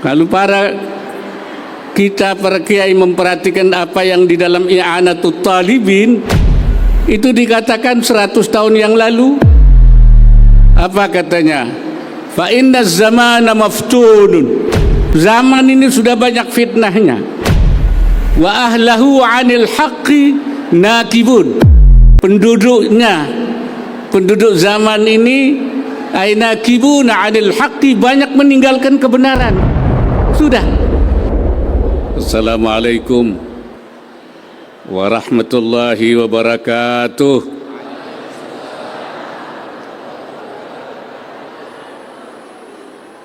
Kalau para kiai memperhatikan apa yang di dalam I'anatul Talibin, itu dikatakan 100 tahun yang lalu. Apa katanya? Fa inna zamana maftunun. Zaman ini sudah banyak fitnahnya. Wa ahlahu 'anil haqqi nakibun. Penduduk zaman ini nakibuna 'anil haqqi, banyak meninggalkan kebenaran. Sudah. Assalamualaikum warahmatullahi wabarakatuh.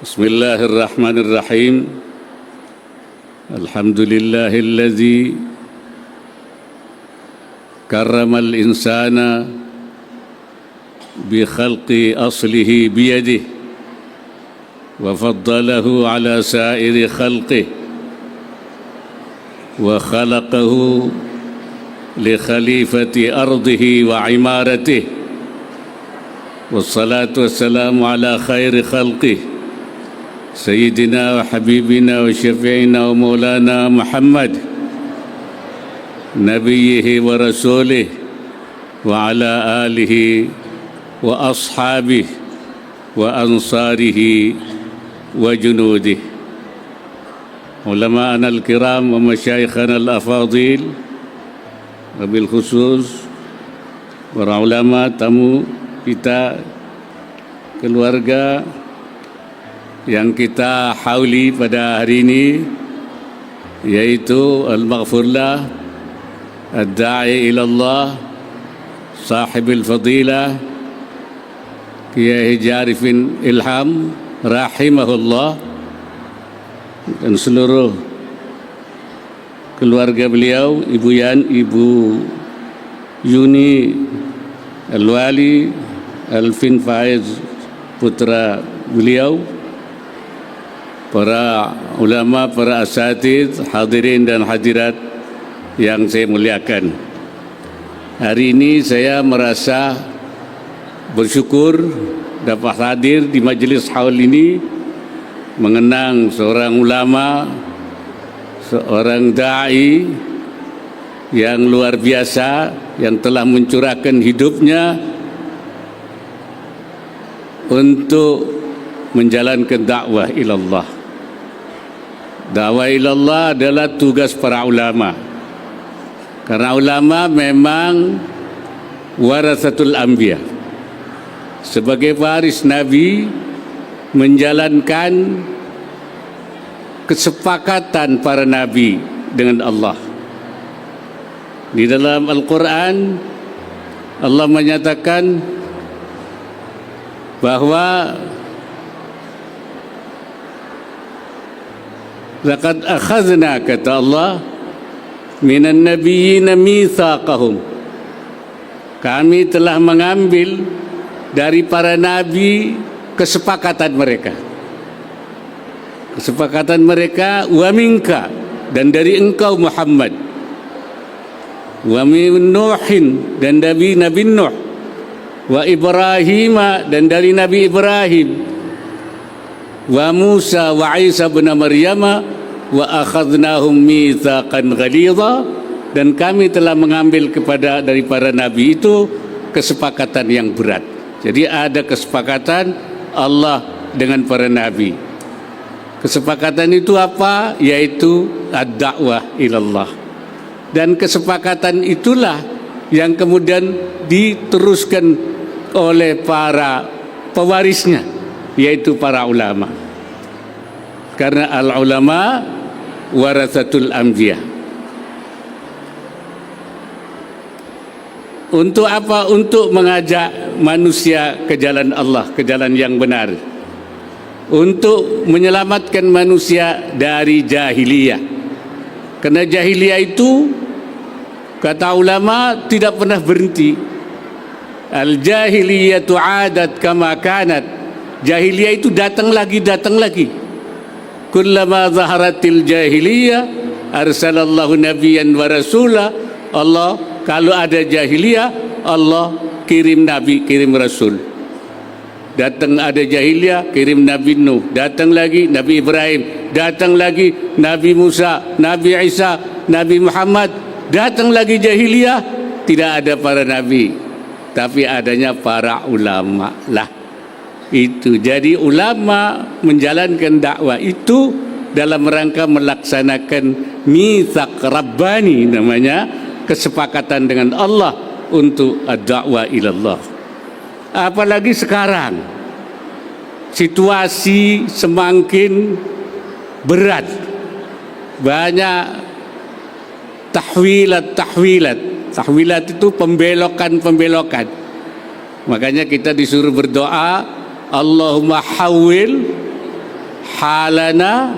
Bismillahirrahmanirrahim. Alhamdulillahilladzi karramal insana bi khalqi aslihi biyadihi wa faddalahu ala sairi khalqihi wa khalaqahu li khalifati ardihi wa imaratihi, wassalatu wassalamu ala khairi khalqihi sayyidina wa habibina wa syafi'ina wa maulana Muhammad nabiyyihi wa rasulihi wa ala alihi wa ashabihi wa ansarihi wa junudihi. Ulama'ana al-kiram wa masyayikhana al-afadil, wabil khusus para ulama, tamu kita, keluarga yang kita hauli pada hari ini, yaitu al-maghfurlah ad-da'i ilallah sahibul fadilah Kiai Haji Arifin Ilham rahimahullah, dan seluruh keluarga beliau, Ibu Yuni Al-Wali, Alvin Faiz putra beliau, para ulama, para asatidz, hadirin dan hadirat yang saya muliakan. Hari ini saya merasa bersyukur dapat hadir di majelis haul ini, mengenang seorang ulama, seorang da'i yang luar biasa, yang telah mencurahkan hidupnya untuk menjalankan dakwah ilallah. Dakwah ilallah adalah tugas para ulama, karena ulama memang warasatul anbiya, sebagai waris Nabi, menjalankan kesepakatan para Nabi dengan Allah. Di dalam Al-Quran Allah menyatakan bahwa laqad akhadna, kata Allah, minan nabiyyina mitsaqahum, kami telah mengambil dari para nabi kesepakatan mereka. Kesepakatan mereka, wa minka, dan dari engkau Muhammad, wa min Nuhin, dan dari Nabi Nuh, wa Ibrahim, dan dari Nabi Ibrahim, wa Musa wa Isa bin Maryam, wa akhadnahum mitsaqan ghalidha, dan kami telah mengambil dari para nabi itu kesepakatan yang berat. Jadi ada kesepakatan Allah dengan para nabi. Kesepakatan itu apa? Yaitu ad-da'wah ilallah. Dan kesepakatan itulah yang kemudian diteruskan oleh para pewarisnya, yaitu para ulama. Karena al-ulama warasatul anbiya. Untuk apa? Untuk mengajak manusia ke jalan Allah, ke jalan yang benar, untuk menyelamatkan manusia dari jahiliyah. Karena jahiliyah itu, kata ulama, tidak pernah berhenti. Al-jahiliyatu adat kama kanat. Jahiliyah itu datang lagi, datang lagi. Kullama zaharatil jahiliyah arsalallahu nabiyyan wa rasulah. Allah, kalau ada jahiliyah, Allah kirim nabi, kirim rasul. datang ada jahiliyah, kirim Nabi Nuh, datang lagi Nabi Ibrahim, datang lagi Nabi Musa, Nabi Isa, Nabi Muhammad, datang lagi jahiliyah, tidak ada para nabi, tapi adanya para ulama lah. Itu jadi ulama menjalankan dakwah itu dalam rangka melaksanakan mitsaq rabbani, namanya kesepakatan dengan Allah untuk ad-da'wah ilallah. Apalagi sekarang situasi semakin berat, banyak tahwilat itu pembelokan. Makanya kita disuruh berdoa, Allahumma hawil halana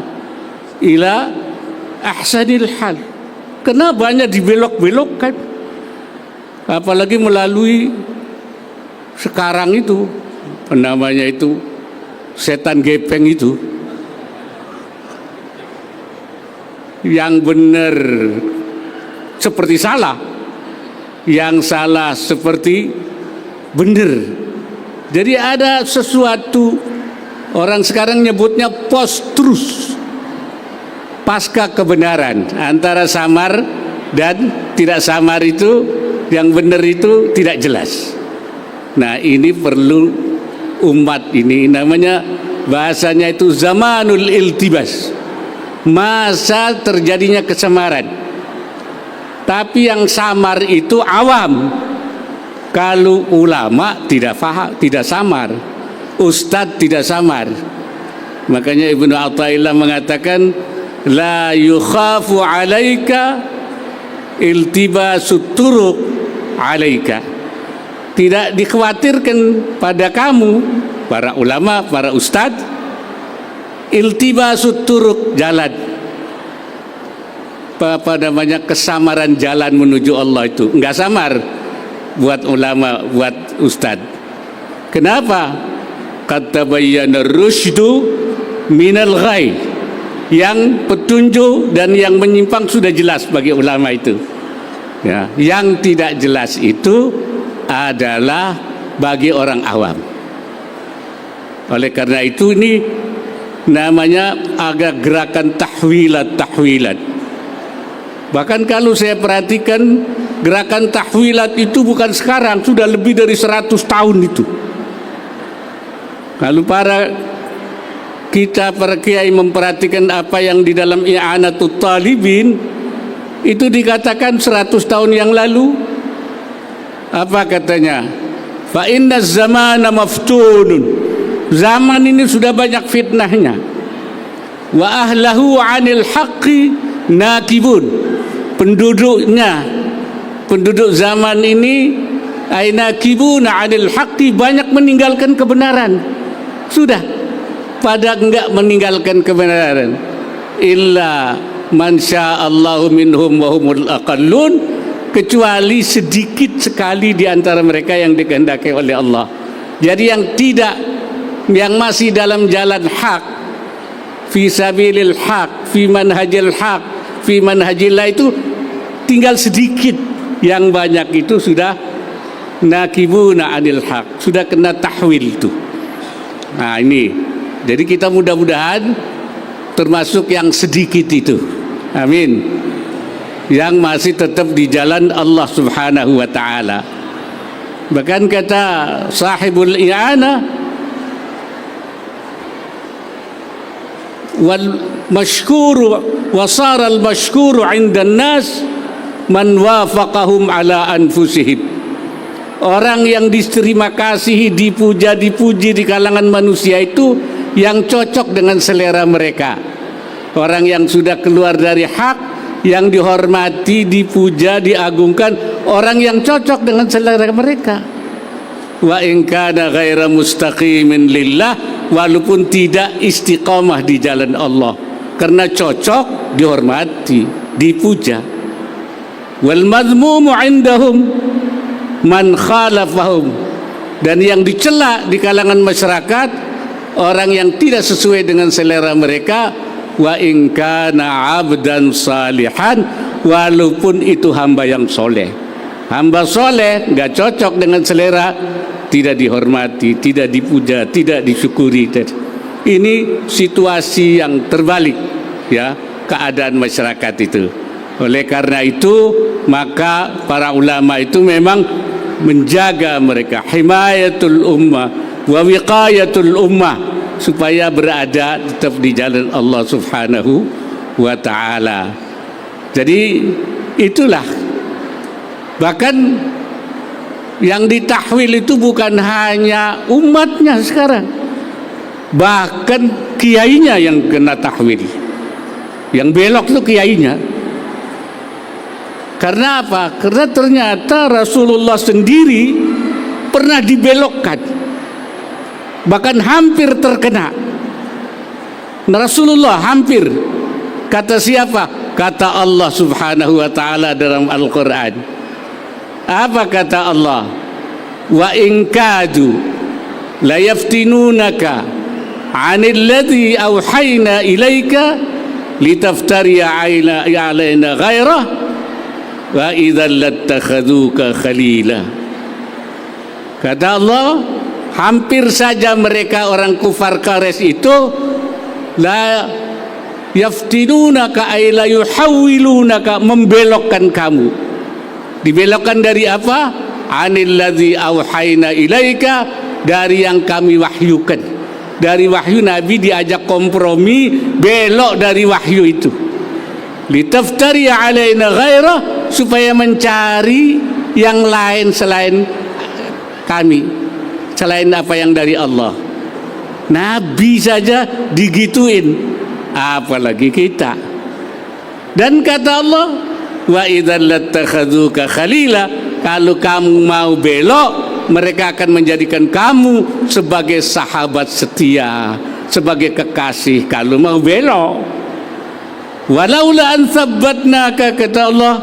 ila ahsanil hal. Karena banyak dibelok-belokkan, apalagi melalui sekarang itu namanya itu setan gepeng itu, yang benar seperti salah, yang salah seperti benar. Jadi ada sesuatu, orang sekarang nyebutnya post-truth, pasca kebenaran, antara samar dan tidak samar itu, yang benar itu tidak jelas. Nah, ini perlu umat ini, namanya bahasanya itu zamanul iltibas, masa terjadinya kesamaran. Tapi yang samar itu awam. Kalau ulama tidak faham, tidak samar, ustadz tidak samar. Makanya Ibnu Athaillah mengatakan, la yukhafu alaika iltibasut turuq alaika. Tidak dikhawatirkan pada kamu, para ulama, para ustadz, iltibasut turuq, jalan, apa namanya, kesamaran jalan menuju Allah itu enggak samar buat ulama, buat ustadz. Kenapa? Qad tabayyana rusydu minal ghai. Yang petunjuk dan yang menyimpang sudah jelas bagi ulama itu. Ya, yang tidak jelas itu adalah bagi orang awam. Oleh karena itu ini namanya agak gerakan tahwilat. Bahkan kalau saya perhatikan, gerakan tahwilat itu bukan sekarang, sudah lebih dari 100 tahun itu. Kalau para kiai memperhatikan apa yang di dalam I'anatut Talibin, itu dikatakan 100 tahun yang lalu. Apa katanya? Fa inna zamana maftunun. Zaman ini sudah banyak fitnahnya. Wa ahlahu 'anil haqqi nakibun. Penduduk zaman ini nakibuna 'anil haqqi, banyak meninggalkan kebenaran. Sudah pada enggak meninggalkan kebenaran. Illa man sya'allahu minhum wa humul aqallun, kecuali sedikit sekali di antara mereka yang dikehendaki oleh Allah. Jadi yang masih dalam jalan hak, fi sabilil haq, fi manhajil haq, fi manhajillah, itu tinggal sedikit. Yang banyak itu sudah nakibuna anil haq, sudah kena tahwil itu. Nah ini, jadi kita mudah-mudahan termasuk yang sedikit itu. Amin. Yang masih tetap di jalan Allah Subhanahu wa taala. Bahkan kata sahibul i'anah, wal mashkuru wa sara al mashkuru 'inda an-nas man wafaqahum ala anfusihim. Orang yang diterima kasih, dipuji di kalangan manusia itu yang cocok dengan selera mereka. Orang yang sudah keluar dari hak, yang dihormati, dipuja, diagungkan, orang yang cocok dengan selera mereka. Wa in kana ghaira mustaqimin lillah, walaupun tidak istiqamah di jalan Allah, karena cocok, dihormati, dipuja. Wal madhmumu indahum man khalafahum, dan yang dicela di kalangan masyarakat, orang yang tidak sesuai dengan selera mereka. Wa in kana 'abdan salihan, walaupun itu hamba yang soleh. Hamba soleh nggak cocok dengan selera tidak dihormati, tidak dipuja, tidak disyukuri. Ini situasi yang terbalik, ya, keadaan masyarakat itu. Oleh karena itu, maka para ulama itu memang menjaga mereka, himayatul ummah wa wiqayatul ummah, supaya berada tetap di jalan Allah Subhanahu wa ta'ala. Jadi itulah, bahkan yang ditahwil itu bukan hanya umatnya sekarang, bahkan kiainya yang kena tahwil. Yang belok itu kiainya. Karena apa? Karena ternyata Rasulullah sendiri pernah dibelokkan, bahkan hampir terkena. Rasulullah hampir, kata siapa? Kata Allah Subhanahu wa ta'ala dalam Al-Quran. Apa kata Allah? Wa in kadu la yaftinunaka 'anil ladzi auhayna ilaika litaftari 'alaina ghairah wa idzal lattakhaduka khalila. Kata Allah, hampir saja mereka orang kufar Quraisy itu la yaftinunaka ay la yuhawwilunaka, membelokkan kamu. Dibelokkan dari apa? Anil ladzi auhayna ilaika, dari yang kami wahyukan. Dari wahyu Nabi diajak kompromi, belok dari wahyu itu. Litaftari alaina ghairah, supaya mencari yang lain selain kami, selain apa yang dari Allah. Nabi saja digituin, apalagi kita. Dan kata Allah, wa idzal lattakhaduka khalila, kalau kamu mau belok, mereka akan menjadikan kamu sebagai sahabat setia, sebagai kekasih kalau mau belok. Walaula an tsabbatnaka, kata Allah,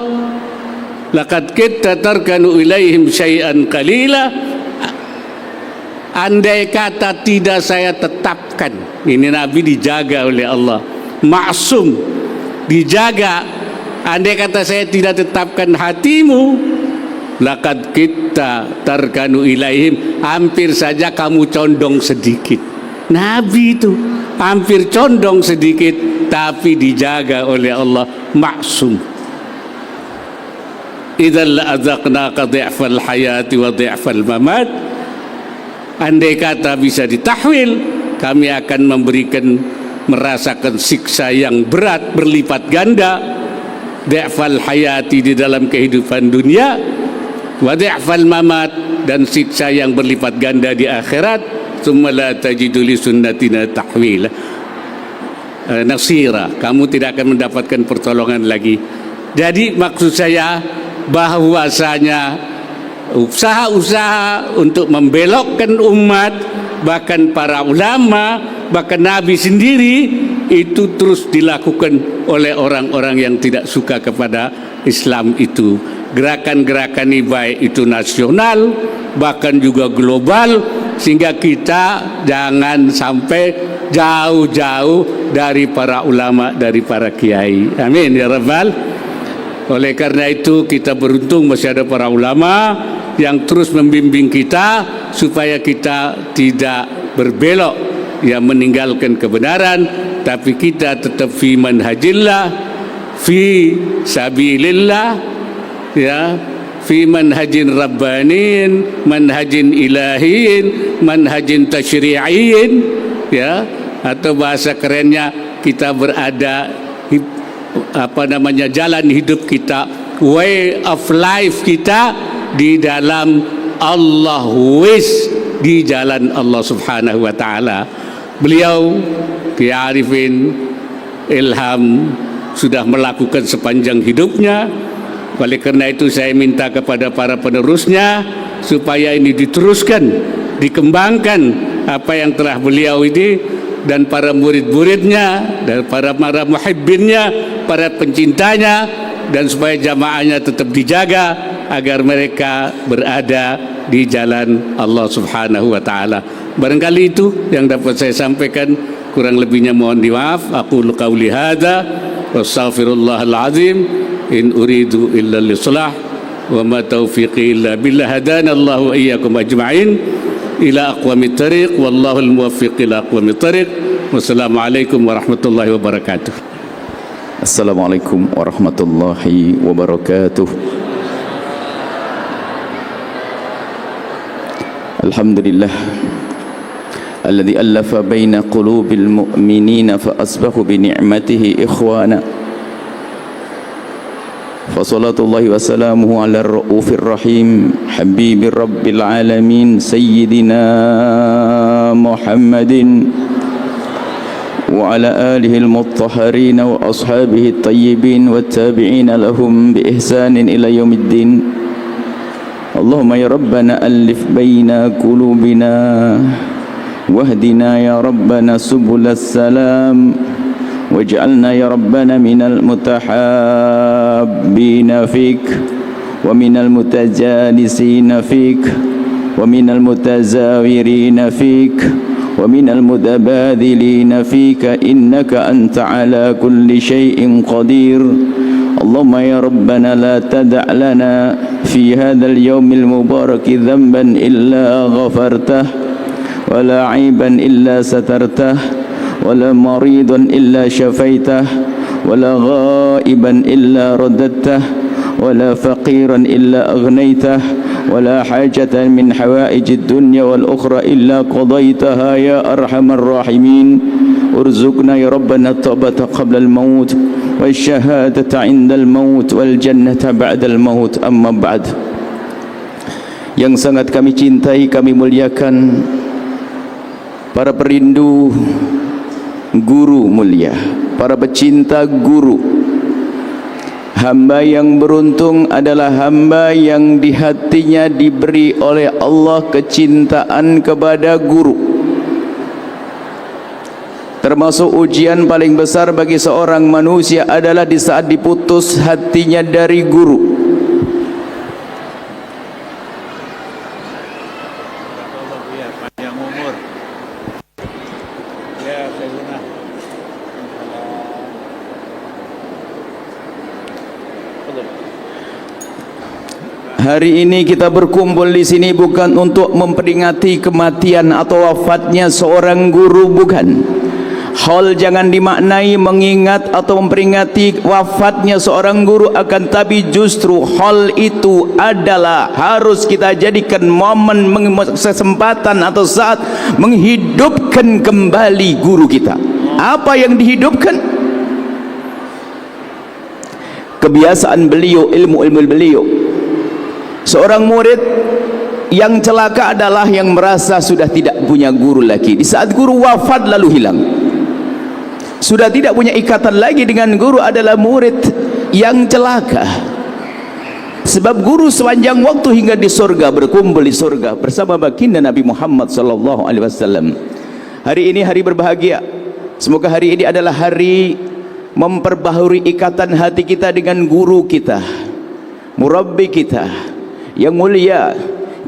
laqad kitta tarkanu ilaihim syai'an qalila. Andai kata tidak saya tetapkan, ini Nabi dijaga oleh Allah, maksum, dijaga. Andai kata saya tidak tetapkan hatimu, laqad kitta tarkanu ilaihim, hampir saja kamu condong sedikit. Nabi itu hampir condong sedikit, tapi dijaga oleh Allah, maksum. Idzal la'adzaqnaka dhi'fal hayati wa dhi'fal mamat. Andai kata bisa ditahwil, kami akan memberikan, merasakan siksa yang berat berlipat ganda, dhi'fal hayati di dalam kehidupan dunia, wa dhi'fal mamat, dan siksa yang berlipat ganda di akhirat. Tsumma la tajidu li sunnatina tahwila nasira, kamu tidak akan mendapatkan pertolongan lagi. Jadi maksud saya bahwasanya usaha-usaha untuk membelokkan umat, bahkan para ulama, bahkan Nabi sendiri, itu terus dilakukan oleh orang-orang yang tidak suka kepada Islam itu. Gerakan-gerakan ini baik itu nasional, bahkan juga global, sehingga kita jangan sampai jauh-jauh dari para ulama, dari para kiai. Amin ya rabbal. Oleh karena itu kita beruntung masih ada para ulama yang terus membimbing kita supaya kita tidak berbelok, ya, meninggalkan kebenaran, tapi kita tetap fi manhajillah, fi sabilillah, ya, fi manhajin rabbanin, manhajin ilahiin, manhajin tasyri'iin, ya, atau bahasa kerennya kita berada jalan hidup kita, way of life kita di dalam Allah, di jalan Allah Subhanahu wa ta'ala. Beliau Kiai Arifin Ilham sudah melakukan sepanjang hidupnya. Oleh karena itu saya minta kepada para penerusnya supaya ini diteruskan, dikembangkan apa yang telah beliau ini, dan para murid-muridnya, dan para muhibbinnya, para pencintanya, dan supaya jamaahnya tetap dijaga agar mereka berada di jalan Allah Subhanahu wa ta'ala. Barangkali itu yang dapat saya sampaikan, kurang lebihnya mohon dimaaf. Aqulu qawli hadza wastaghfirullahal azim, in uridu illa lislah. wa ma taufiqi illa billah. Hadana Allah wa iyyakum ajma'in ila aqwamit thariq wallahu al-muwaffiq ila aqwamit thariq. Wassalamualaikum warahmatullahi wabarakatuh. Assalamualaikum warahmatullahi wabarakatuh. Alhamdulillah alladzi allafa baina qulubil mu'minina fa asbahu bi ni'matihi ikhwana. Fa salatullahi wa salamuhu ala ar-raufir rahim habibir rabbil alamin sayyidina Muhammadin wa ala alihi al-mutahharin wa ashabihi at-tayyibin wat tabi'in lahum bi ihsanin ila yaumiddin. Allahumma ya rabbana alif baina qulubina واهدنا يا ربنا سبل السلام واجعلنا يا ربنا من المتحابين فيك ومن المتجالسين فيك ومن المتزاورين فيك ومن المتبادلين فيك إنك أنت على كل شيء قدير. اللهم يا ربنا لا تدع لنا في هذا اليوم المبارك ذنبا إلا غفرته ولا عيبا إلا سترته ولا مريضا إلا شفيته ولا غائبا إلا رددته ولا فقيرا إلا أغنيته ولا حاجة من حوائج الدنيا والأخرى إلا قضيتها يا أرحم الراحمين. ارزقنا يا ربنا التوبة قبل الموت والشهادة عند الموت والجنة بعد الموت. أما بعد, yang sangat kami cintai, kami muliakan para perindu guru mulia, para pecinta guru. Hamba yang beruntung adalah hamba yang di hatinya diberi oleh Allah kecintaan kepada guru. Termasuk ujian paling besar bagi seorang manusia adalah di saat diputus hatinya dari guru. Hari ini kita berkumpul di sini bukan untuk memperingati kematian atau wafatnya seorang guru, bukan. Hal jangan dimaknai mengingat atau memperingati wafatnya seorang guru, akan tapi justru hal itu adalah harus kita jadikan momen, kesempatan atau saat menghidupkan kembali guru kita. Apa yang dihidupkan? Kebiasaan beliau, ilmu-ilmu beliau. Seorang murid yang celaka adalah yang merasa sudah tidak punya guru lagi. Di saat guru wafat lalu hilang, sudah tidak punya ikatan lagi dengan guru, adalah murid yang celaka. Sebab guru sepanjang waktu hingga di surga, berkumpul di surga bersama baginda Nabi Muhammad sallallahu alaihi wasallam. Hari ini hari berbahagia. Semoga hari ini adalah hari memperbaharui ikatan hati kita dengan guru kita, murabbi kita yang mulia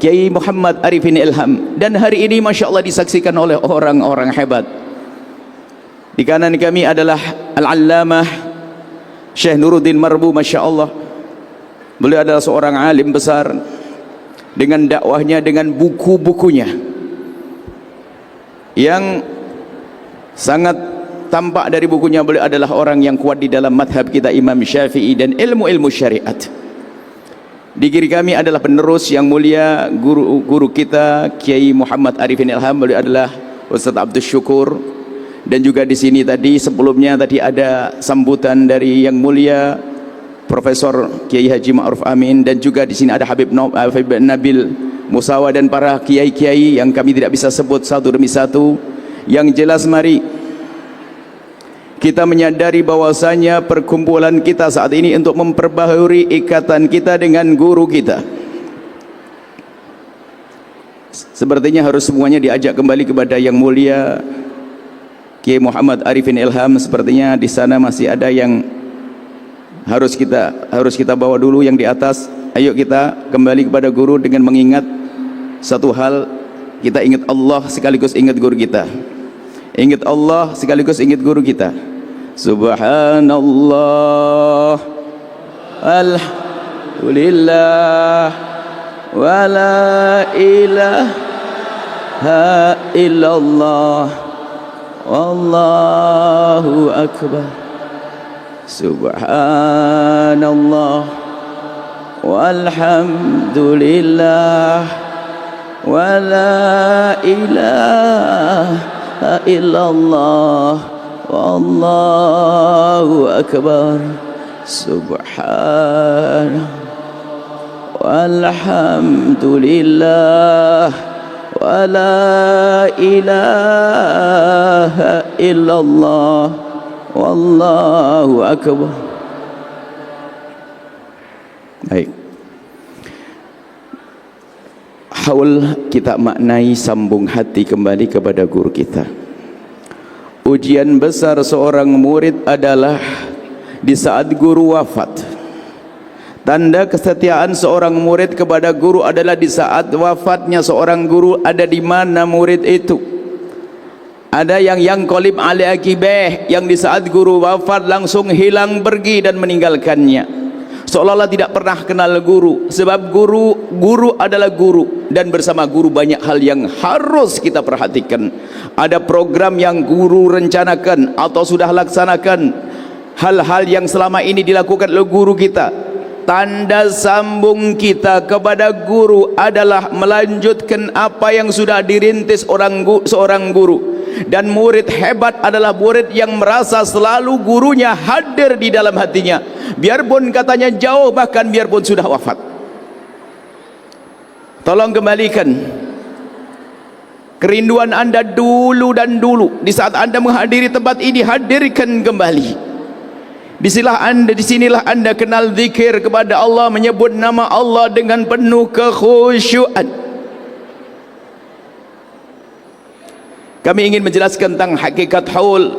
Kiai Muhammad Arifin Ilham. Dan hari ini Masya Allah disaksikan oleh orang-orang hebat. Di kanan kami adalah Al-Allamah Syekh Nuruddin Marbu, Masya Allah. Beliau adalah seorang alim besar dengan dakwahnya, dengan buku-bukunya yang sangat tampak dari bukunya. Beliau adalah orang yang kuat di dalam madhab kita Imam Syafi'i dan ilmu-ilmu syariat. Di kiri kami adalah penerus yang mulia guru kita Kiai Muhammad Arifin Ilham. Beliau adalah Ustaz Abdul Syukur. Dan juga di sini tadi sebelumnya tadi ada sambutan dari yang mulia Profesor Kiai Haji Ma'ruf Amin, dan juga di sini ada Habib Nabil Musawa dan para kiai-kiai yang kami tidak bisa sebut satu demi satu. Yang jelas mari kita menyadari bahwasanya perkumpulan kita saat ini untuk memperbaharui ikatan kita dengan guru kita. Sepertinya harus semuanya diajak kembali kepada yang mulia Kiai Muhammad Arifin Ilham. Sepertinya di sana masih ada yang harus kita bawa dulu yang di atas. Ayo kita kembali kepada guru dengan mengingat satu hal. Kita ingat Allah sekaligus ingat guru kita. Ingat Allah sekaligus ingat guru kita. Subhanallah lillah wa la ilaha illallah wallahu akbar subhanallah walhamdulillah wa la ilaha illallah wallahu akbar subhanallah walhamdulillah wa la ilaha illallah wallahu akbar. Baik, haul kita maknai sambung hati kembali kepada guru kita. Ujian besar seorang murid adalah di saat guru wafat. Tanda kesetiaan seorang murid kepada guru adalah di saat wafatnya seorang guru ada di mana murid itu. Ada yang qalib ali akibeh, yang di saat guru wafat langsung hilang pergi dan meninggalkannya, seolah-olah tidak pernah kenal guru. Sebab guru adalah guru, dan bersama guru banyak hal yang harus kita perhatikan. Ada program yang guru rencanakan atau sudah laksanakan, hal-hal yang selama ini dilakukan oleh guru kita. Tanda sambung kita kepada guru adalah melanjutkan apa yang sudah dirintis seorang guru. Dan murid hebat adalah murid yang merasa selalu gurunya hadir di dalam hatinya, biarpun katanya jauh, bahkan biarpun sudah wafat. Tolong kembalikan kerinduan anda dulu dan dulu. Di saat anda menghadiri tempat ini, hadirkan kembali. Disinilah anda kenal zikir kepada Allah, menyebut nama Allah dengan penuh kekhusyuan. Kami ingin menjelaskan tentang hakikat haul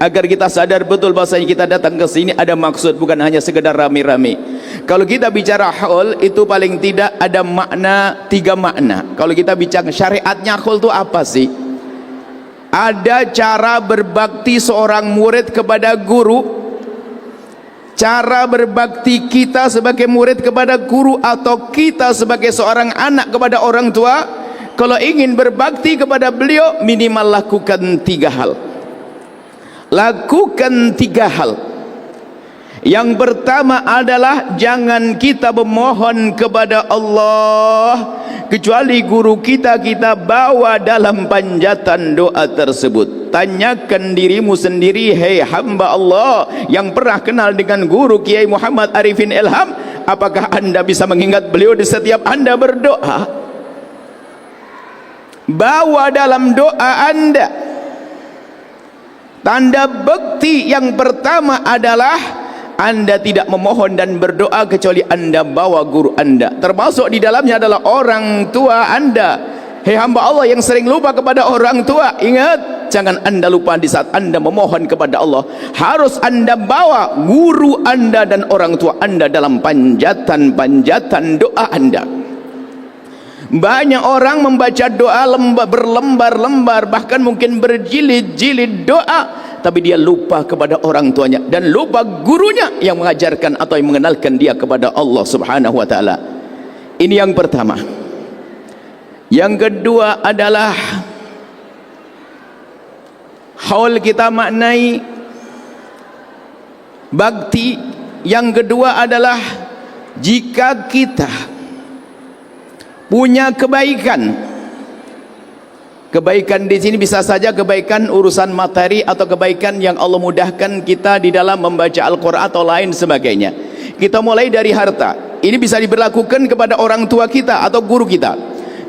agar kita sadar betul bahasanya kita datang ke sini ada maksud, bukan hanya sekedar rame-rame. Kalau kita bicara haul itu paling tidak ada makna, 3 makna. Kalau kita bicara syariatnya haul itu apa sih? Ada cara berbakti seorang murid kepada guru, cara berbakti kita sebagai murid kepada guru, atau kita sebagai seorang anak kepada orang tua. Kalau ingin berbakti kepada beliau, minimal lakukan 3 hal. Lakukan 3 hal. Yang pertama adalah jangan kita memohon kepada Allah kecuali guru kita bawa dalam panjatan doa tersebut. Tanyakan dirimu sendiri, hei hamba Allah yang pernah kenal dengan guru Kiai Muhammad Arifin Ilham, apakah anda bisa mengingat beliau di setiap anda berdoa? Bawa dalam doa anda. Tanda bakti yang pertama adalah anda tidak memohon dan berdoa kecuali anda bawa guru anda, termasuk di dalamnya adalah orang tua anda. Hei hamba Allah yang sering lupa kepada orang tua, ingat, jangan anda lupa di saat anda memohon kepada Allah. Harus anda bawa guru anda dan orang tua anda dalam panjatan doa anda. Banyak orang membaca doa berlembar-lembar, bahkan mungkin berjilid-jilid doa, tapi dia lupa kepada orang tuanya dan lupa gurunya yang mengajarkan atau yang mengenalkan dia kepada Allah Subhanahu wa taala. Ini yang pertama. Yang kedua adalah haul kita maknai bakti. Yang kedua adalah jika kita punya kebaikan di sini bisa saja kebaikan urusan materi atau kebaikan yang Allah mudahkan kita di dalam membaca Al-Quran atau lain sebagainya. Kita mulai dari harta. Ini bisa diberlakukan kepada orang tua kita atau guru kita.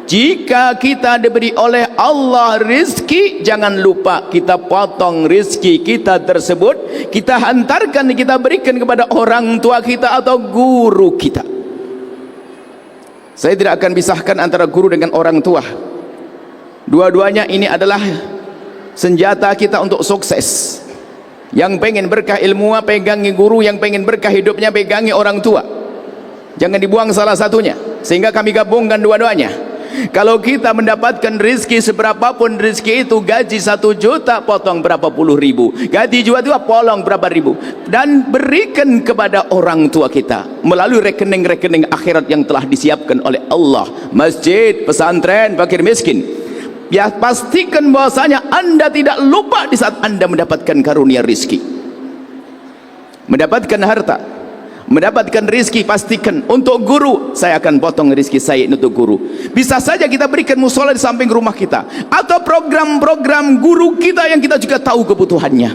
Jika kita diberi oleh Allah rizki, jangan lupa kita potong rizki kita tersebut, kita hantarkan, kita berikan kepada orang tua kita atau guru kita. Saya tidak akan pisahkan antara guru dengan orang tua. Dua-duanya ini adalah senjata kita untuk sukses. Yang pengen berkah ilmu pegangi guru, yang pengen berkah hidupnya pegangi orang tua. Jangan dibuang salah satunya. Sehingga kami gabungkan dua-duanya. Kalau kita mendapatkan rizki seberapapun rizki itu, gaji 1 juta potong berapa puluh ribu, gaji juga potong berapa ribu, dan berikan kepada orang tua kita melalui rekening-rekening akhirat yang telah disiapkan oleh Allah, masjid, pesantren, fakir miskin. Ya, pastikan bahwasanya Anda tidak lupa di saat Anda mendapatkan karunia rizki, mendapatkan harta, mendapatkan rizki. Pastikan untuk guru, saya akan potong rizki saya untuk guru. Bisa saja kita berikan musola di samping rumah kita, atau program-program guru kita yang kita juga tahu kebutuhannya.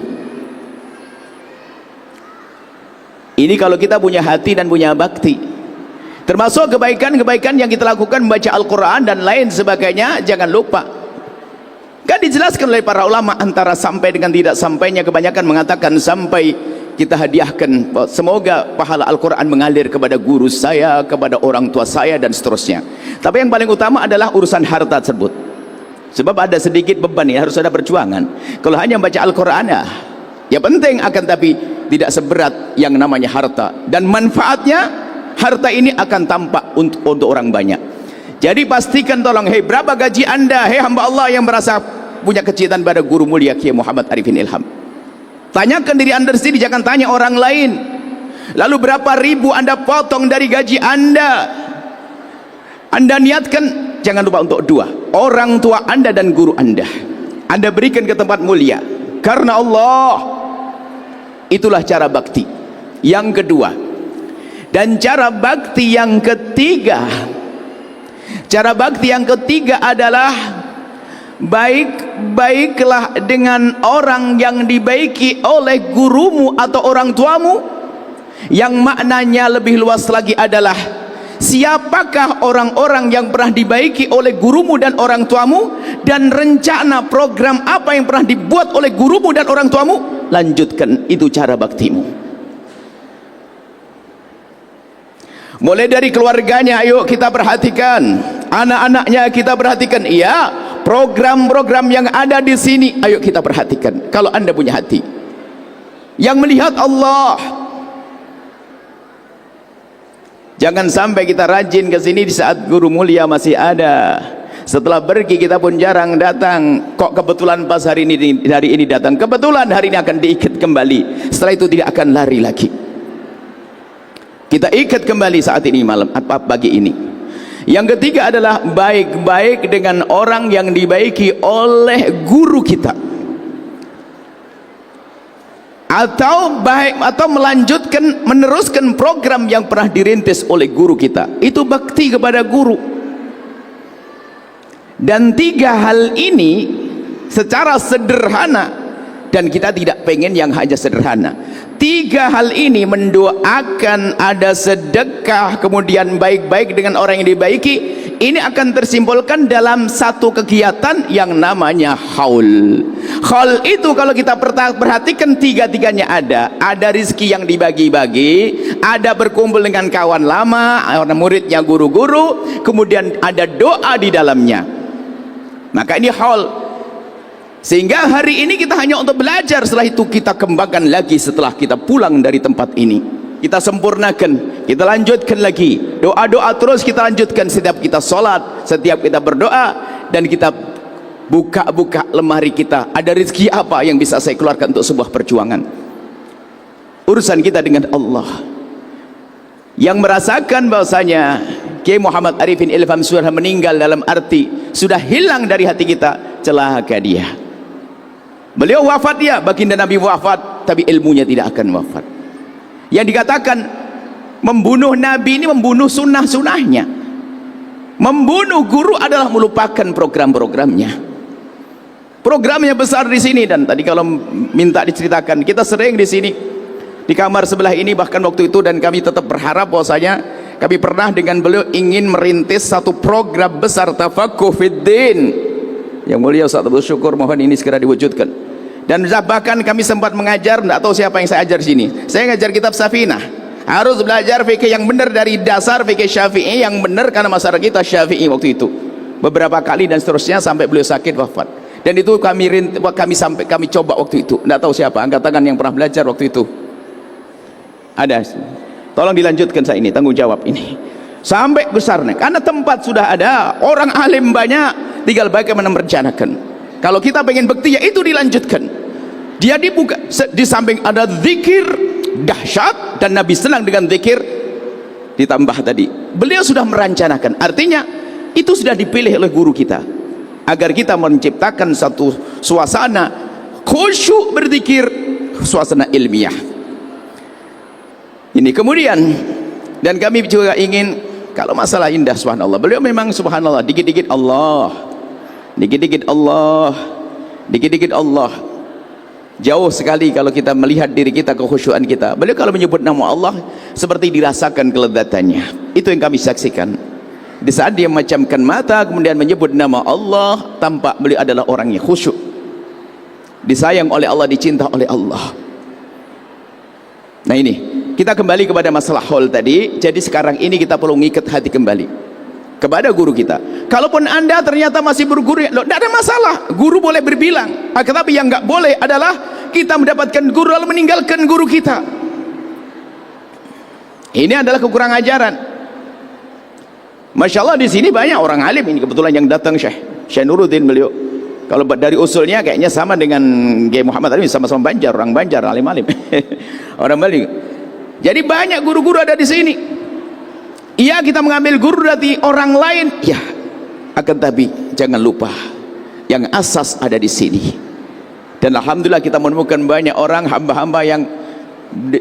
Ini kalau kita punya hati dan punya bakti. Termasuk kebaikan-kebaikan yang kita lakukan, membaca Al-Quran dan lain sebagainya. Jangan lupa, kan dijelaskan oleh para ulama antara sampai dengan tidak sampainya. Kebanyakan mengatakan sampai, kita hadiahkan, semoga pahala Al-Quran mengalir kepada guru saya, kepada orang tua saya, dan seterusnya. Tapi yang paling utama adalah urusan harta tersebut, sebab ada sedikit beban ya, harus ada perjuangan. Kalau hanya baca Al-Quran ya penting, akan tapi tidak seberat yang namanya harta, dan manfaatnya harta ini akan tampak untuk orang banyak. Jadi pastikan, tolong, hei, berapa gaji Anda, hei hamba Allah yang merasa punya kecintaan pada guru mulia Kiai Muhammad Arifin Ilham. Tanyakan diri Anda sendiri, jangan tanya orang lain. Lalu berapa ribu Anda potong dari gaji Anda? Anda niatkan, jangan lupa untuk dua, orang tua Anda dan guru Anda. Anda berikan ke tempat mulia karena Allah. Itulah cara bakti yang kedua. Dan cara bakti yang ketiga, cara bakti yang ketiga adalah baik-baiklah dengan orang yang dibaiki oleh gurumu atau orang tuamu. Yang maknanya lebih luas lagi adalah, siapakah orang-orang yang pernah dibaiki oleh gurumu dan orang tuamu, dan rencana program apa yang pernah dibuat oleh gurumu dan orang tuamu, lanjutkan. Itu cara baktimu. Mulai dari keluarganya, ayo kita perhatikan. Anak-anaknya kita perhatikan. Iya, program-program yang ada di sini, ayo kita perhatikan. Kalau Anda punya hati yang melihat Allah, jangan sampai kita rajin ke sini di saat guru mulia masih ada. Setelah pergi kita pun jarang datang. Kok kebetulan pas hari ini datang, kebetulan hari ini akan diikat kembali. Setelah itu tidak akan lari lagi. Kita ikat kembali saat ini, malam atau pagi ini. Yang ketiga adalah baik-baik dengan orang yang dibaiki oleh guru kita, atau melanjutkan, meneruskan program yang pernah dirintis oleh guru kita. Itu bakti kepada guru. Dan tiga hal ini secara sederhana, dan kita tidak pengen yang hanya sederhana. Tiga hal ini, mendoakan, ada sedekah, kemudian baik-baik dengan orang yang dibaiki, ini akan tersimpulkan dalam satu kegiatan yang namanya haul. Haul itu kalau kita perhatikan, tiga-tiganya ada rizki yang dibagi-bagi, ada berkumpul dengan kawan lama, muridnya, guru-guru, kemudian ada doa di dalamnya. Maka ini haul. Sehingga hari ini kita hanya untuk belajar, setelah itu kita kembangkan lagi setelah kita pulang dari tempat ini. Kita sempurnakan, kita lanjutkan lagi. Doa-doa terus kita lanjutkan setiap kita sholat, setiap kita berdoa, dan kita buka-buka lemari kita. Ada rezeki apa yang bisa saya keluarkan untuk sebuah perjuangan? Urusan kita dengan Allah. Yang merasakan bahwasanya Kiai Muhammad Arifin Ilham sudah meninggal, dalam arti sudah hilang dari hati kita, celaka dia. Beliau wafat, ya, baginda Nabi wafat, tapi ilmunya tidak akan wafat. Yang dikatakan membunuh Nabi ini membunuh sunnah-sunnahnya. Membunuh guru adalah melupakan program-programnya. Programnya besar di sini, dan tadi kalau minta diceritakan, kita sering di sini di kamar sebelah ini bahkan waktu itu, dan kami tetap berharap bahwasanya kami pernah dengan beliau ingin merintis satu program besar tafakuh fiddin. Yang mulia Ustaz Abdul Syukur, mohon ini segera diwujudkan. Dan bahkan kami sempat mengajar, tidak tahu siapa yang saya ajar di sini. Saya ngajar kitab Safinah. Harus belajar fikih yang benar dari dasar fikih Syafi'i yang benar, karena masyarakat kita Syafi'i waktu itu. Beberapa kali dan seterusnya sampai beliau sakit wafat. Dan itu kami coba waktu itu. Tidak tahu siapa, angkat tangan yang pernah belajar waktu itu. Ada. Tolong dilanjutkan saya ini, tanggung jawab ini. sampai besarnya, karena tempat sudah ada, orang alim banyak, tinggal bagaimana merencanakan. Kalau kita pengen bukti, ya itu dilanjutkan. Dia dibuka, di samping ada zikir dahsyat, dan Nabi senang dengan zikir, ditambah tadi beliau sudah merencanakan. Artinya itu sudah dipilih oleh guru kita agar kita menciptakan satu suasana khusyuk berzikir, suasana ilmiah ini. Kemudian, dan kami juga ingin, kalau masalah indah, subhanallah, beliau memang subhanallah, dikit-dikit Allah, dikit-dikit Allah, dikit-dikit Allah. Jauh sekali kalau kita melihat diri kita, kekhusyuan kita. Beliau kalau menyebut nama Allah seperti dirasakan kelezatannya. Itu yang kami saksikan. Di saat dia memejamkan mata kemudian menyebut nama Allah, tampak beliau adalah orang yang khusyuk, disayang oleh Allah, dicinta oleh Allah. Nah ini, kita kembali kepada masalah haul tadi. Jadi sekarang ini kita perlu ngikat hati kembali kepada guru kita. Kalaupun anda ternyata masih berguru, loh, tidak ada masalah, guru boleh berbilang. Tetapi yang nggak boleh adalah kita mendapatkan guru lalu meninggalkan guru kita. Ini adalah kekurangan ajaran. Masya Allah, di sini banyak orang alim. Ini kebetulan yang datang Syekh Nuruddin, beliau kalau dari usulnya kayaknya sama dengan Kiai Muhammad tadi, sama-sama Banjar, orang Banjar, alim-alim orang Bali. Jadi banyak guru-guru ada di sini. Iya, kita mengambil guru dari orang lain, ya, akan tapi jangan lupa yang asas ada di sini. Dan alhamdulillah kita menemukan banyak orang, hamba-hamba yang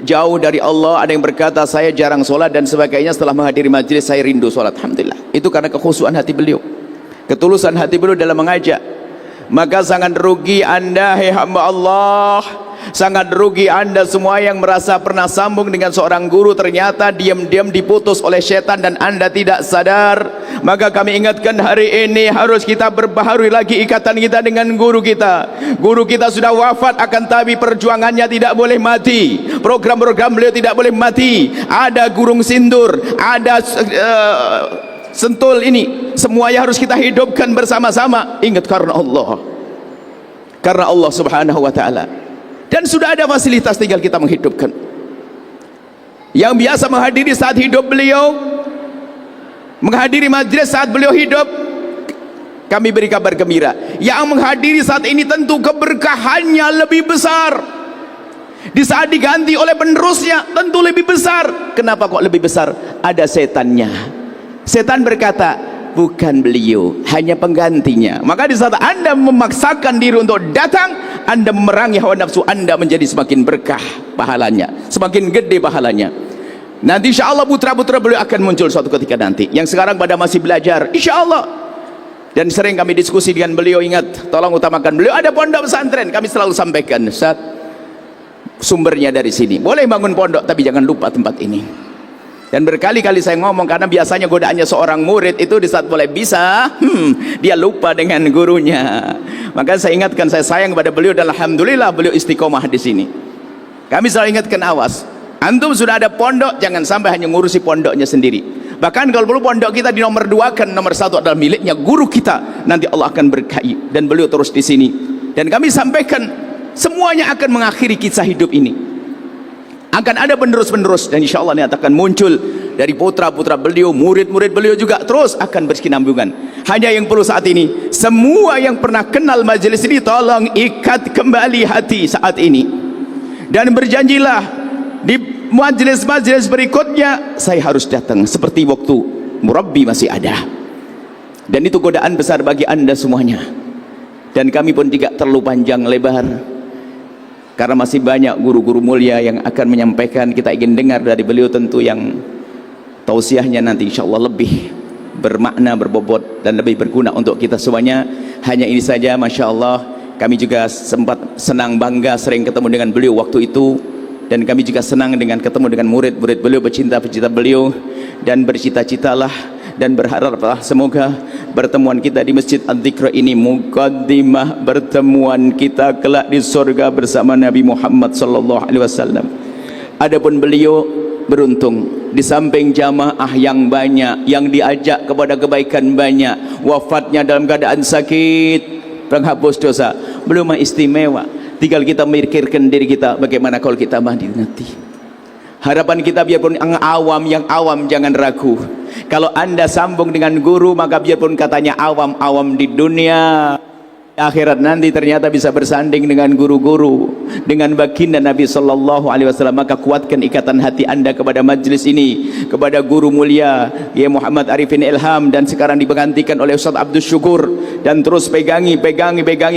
jauh dari Allah. Ada yang berkata, saya jarang sholat dan sebagainya, setelah menghadiri majelis saya rindu sholat. Alhamdulillah, itu karena kekhusyuan hati beliau, ketulusan hati beliau dalam mengajak. Maka sangat rugi anda, hei hamba Allah, sangat rugi anda semua yang merasa pernah sambung dengan seorang guru, ternyata diam-diam diputus oleh setan dan anda tidak sadar. Maka kami ingatkan hari ini harus kita berbaharui lagi ikatan kita dengan guru kita. Guru kita sudah wafat, akan tapi perjuangannya tidak boleh mati, program-program beliau tidak boleh mati. Ada gurung sindur, ada sentul, ini semuanya harus kita hidupkan bersama-sama. Ingat, karena Allah subhanahu wa ta'ala. Dan sudah ada fasilitas, tinggal kita menghidupkan. Yang biasa menghadiri saat hidup beliau, menghadiri majlis saat beliau hidup, kami beri kabar gembira. Yang menghadiri saat ini tentu keberkahannya lebih besar. Di saat diganti oleh penerusnya tentu lebih besar. Kenapa kok lebih besar? Ada setannya. Setan berkata, bukan beliau, hanya penggantinya. Maka di saat anda memaksakan diri untuk datang, anda memerangi hawa nafsu anda, menjadi semakin berkah pahalanya, semakin gede pahalanya. Nanti insya Allah putra-putra beliau akan muncul suatu ketika nanti, yang sekarang pada masih belajar, insya Allah. Dan sering kami diskusi dengan beliau, ingat, tolong utamakan beliau. Ada pondok pesantren, kami selalu sampaikan, Ustaz, sumbernya dari sini. Boleh bangun pondok, tapi jangan lupa tempat ini. Dan berkali-kali saya ngomong, karena biasanya godaannya seorang murid itu di saat mulai bisa, dia lupa dengan gurunya. Maka saya ingatkan, saya sayang kepada beliau, dan alhamdulillah beliau istiqomah di sini. Kami selalu ingatkan, awas, antum sudah ada pondok, jangan sampai hanya ngurusi pondoknya sendiri. Bahkan kalau perlu pondok kita di nomor 2 kan, nomor 1 adalah miliknya guru kita. Nanti Allah akan berkahi, dan beliau terus di sini. Dan kami sampaikan, semuanya akan mengakhiri kisah hidup ini. Akan ada penerus-penerus, dan insya Allah ini akan muncul dari putra-putra beliau, murid-murid beliau juga terus akan berkesinambungan. Hanya yang perlu saat ini, semua yang pernah kenal majelis ini, tolong ikat kembali hati saat ini, dan berjanjilah di majelis-majelis berikutnya saya harus datang seperti waktu murabbi masih ada. Dan itu godaan besar bagi anda semuanya, dan kami pun tidak terlalu panjang lebar, karena masih banyak guru-guru mulia yang akan menyampaikan. Kita ingin dengar dari beliau tentu yang tausiahnya nanti insya Allah lebih bermakna, berbobot, dan lebih berguna untuk kita semuanya. Hanya ini saja, Masya Allah. Kami juga sempat senang, bangga sering ketemu dengan beliau waktu itu, dan kami juga senang dengan ketemu dengan murid-murid beliau, bercinta-cinta beliau, dan bercita-citalah dan berharaplah semoga pertemuan kita di Masjid Adz-Dzikra ini muqaddimah pertemuan kita kelak di surga bersama Nabi Muhammad sallallahu alaihi wasallam. Adapun beliau beruntung, di samping jamaah yang banyak, yang diajak kepada kebaikan banyak, wafatnya dalam keadaan sakit, penghapus dosa, belum istimewa. Tinggal kita memikirkan diri kita, bagaimana kalau kita mati nanti. Harapan kita biarpun yang awam jangan ragu. Kalau anda sambung dengan guru, maka biarpun katanya awam-awam di dunia, akhirat nanti ternyata bisa bersanding dengan guru-guru, dengan baginda Nabi sallallahu alaihi wasallam. Maka kuatkan ikatan hati anda kepada majlis ini, kepada guru mulia ya Muhammad Arifin Ilham, dan sekarang digantikan oleh Ustaz Abdul Syukur, dan terus pegangi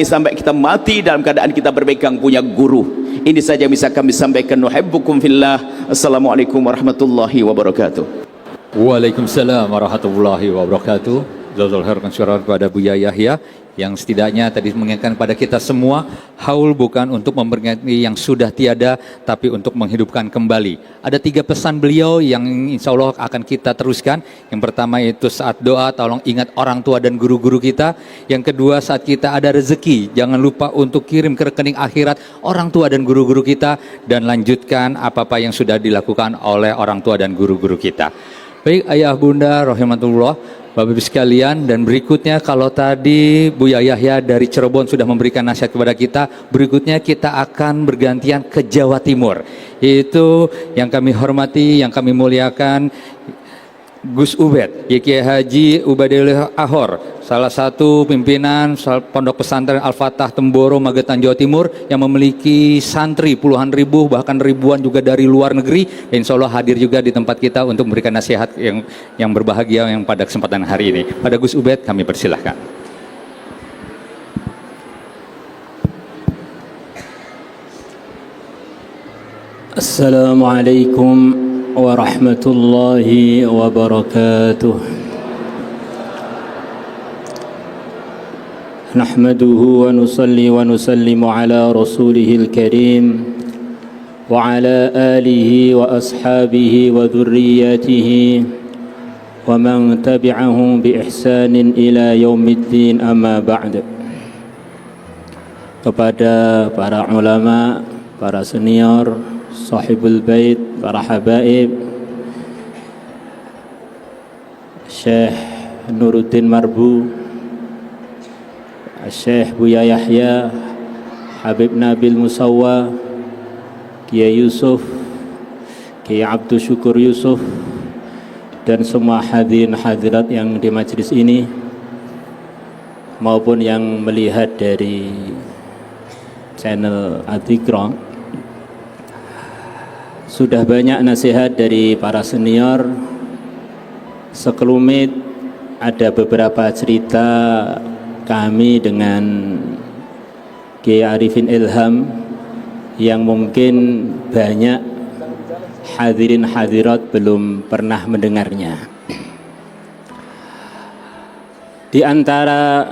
sampai kita mati dalam keadaan kita berpegang punya guru. Ini saja bisa kami sampaikan. Nuhibbukum fillah. Assalamualaikum warahmatullahi wabarakatuh. Waalaikumsalam warahmatullahi wabarakatuh. Jazakallahu khairan syukur kepada Buya Yahya yang setidaknya tadi mengingatkan pada kita semua, haul bukan untuk memperingati yang sudah tiada, tapi untuk menghidupkan kembali. Ada 3 pesan beliau yang insya Allah akan kita teruskan. Yang pertama itu saat doa, tolong ingat orang tua dan guru-guru kita. Yang kedua, saat kita ada rezeki, jangan lupa untuk kirim ke rekening akhirat orang tua dan guru-guru kita. Dan lanjutkan apa-apa yang sudah dilakukan oleh orang tua dan guru-guru kita. Baik ayah bunda rahimatullah, Bapak Ibu sekalian, dan berikutnya kalau tadi Buya Yahya dari Cirebon sudah memberikan nasihat kepada kita, berikutnya kita akan bergantian ke Jawa Timur, yaitu yang kami hormati, yang kami muliakan Gus Ubed, Kiai Haji Ubedillah Ahor, salah satu pimpinan Pondok Pesantren Al-Fatah Temboro, Magetan, Jawa Timur, yang memiliki santri puluhan ribu, bahkan ribuan juga dari luar negeri. Dan insya Allah hadir juga di tempat kita untuk memberikan nasihat yang berbahagia yang pada kesempatan hari ini. Pada Gus Ubed kami persilahkan. Assalamualaikum warahmatullahi wabarakatuh. Nahmaduhu wa nusalli wa nusallimu ala rasulihil karim wa ala alihi wa ashabihi wa dhurriyyatihi wa man tabi'ahum bi ihsanin ila yaumiddin, amma ba'd. Kepada para ulama, para senior, sahibul bait, para habaib, Syekh Nuruddin Marbu, Syekh Buya Yahya, Habib Nabil Musawwa, Kiai Yusuf, Kiai Abdul Syukur Yusuf, dan semua hadirin hadirat yang di majlis ini maupun yang melihat dari channel Adikra. Sudah banyak nasihat dari para senior. Sekelumit ada beberapa cerita kami dengan Kiai Arifin Ilham yang mungkin banyak hadirin hadirat belum pernah mendengarnya. Di antara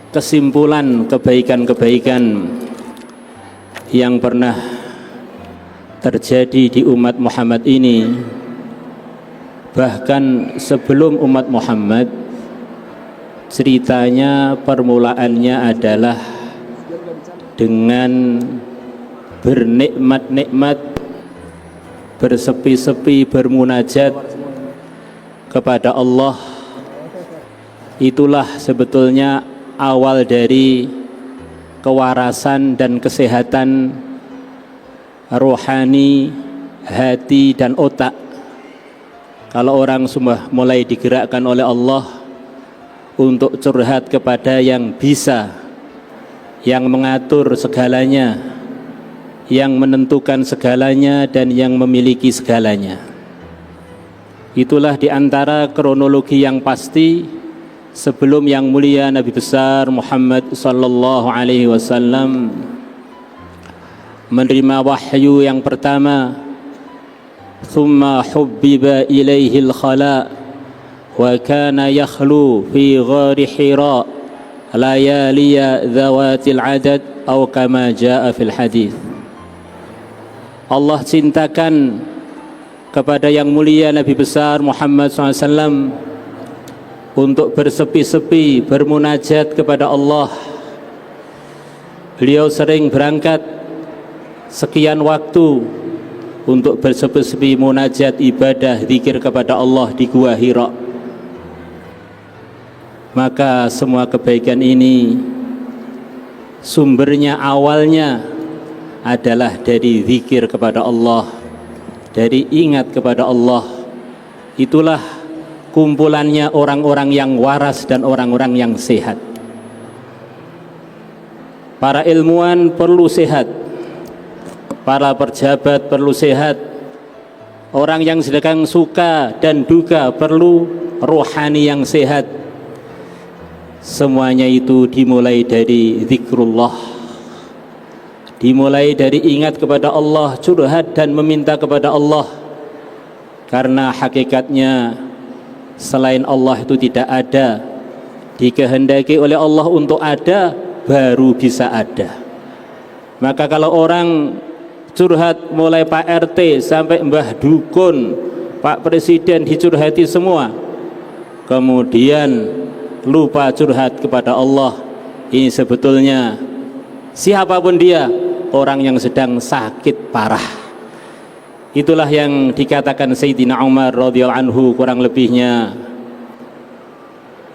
kesimpulan kebaikan-kebaikan yang pernah terjadi di umat Muhammad ini, bahkan sebelum umat Muhammad, ceritanya permulaannya adalah dengan bernikmat-nikmat, bersepi-sepi, bermunajat kepada Allah. Itulah sebetulnya awal dari kewarasan dan kesehatan rohani, hati dan otak. Kalau orang semua mulai digerakkan oleh Allah untuk curhat kepada yang bisa, yang mengatur segalanya, yang menentukan segalanya, dan yang memiliki segalanya. Itulah di antara kronologi yang pasti sebelum yang mulia Nabi besar Muhammad sallallahu alaihi wasallam menerima wahyu yang pertama. Thumma hubbiba ilaihil khala wa kana yakhlu fi ghari Hira layaliya dhawatil adad atau kama jaa fil hadis. Allah cintakan kepada yang mulia Nabi besar Muhammad SAW untuk bersepi-sepi, bermunajat kepada Allah. Beliau sering berangkat sekian waktu untuk bersepi-sepi munajat, ibadah, zikir kepada Allah di Gua Hira. Maka semua kebaikan ini sumbernya, awalnya adalah dari zikir kepada Allah, dari ingat kepada Allah. Itulah kumpulannya orang-orang yang waras dan orang-orang yang sehat. Para ilmuwan perlu sehat, para pejabat perlu sehat, orang yang sedang suka dan duka perlu rohani yang sehat. Semuanya itu dimulai dari zikrullah, dimulai dari ingat kepada Allah, curhat dan meminta kepada Allah. Karena hakikatnya selain Allah itu tidak ada, dikehendaki oleh Allah untuk ada, baru bisa ada. Maka kalau orang curhat mulai Pak RT sampai Mbah Dukun, Pak Presiden dicurhati semua, kemudian lupa curhat kepada Allah, ini sebetulnya siapapun dia, orang yang sedang sakit parah. Itulah yang dikatakan Sayyidina Umar radhiyallahu anhu, kurang lebihnya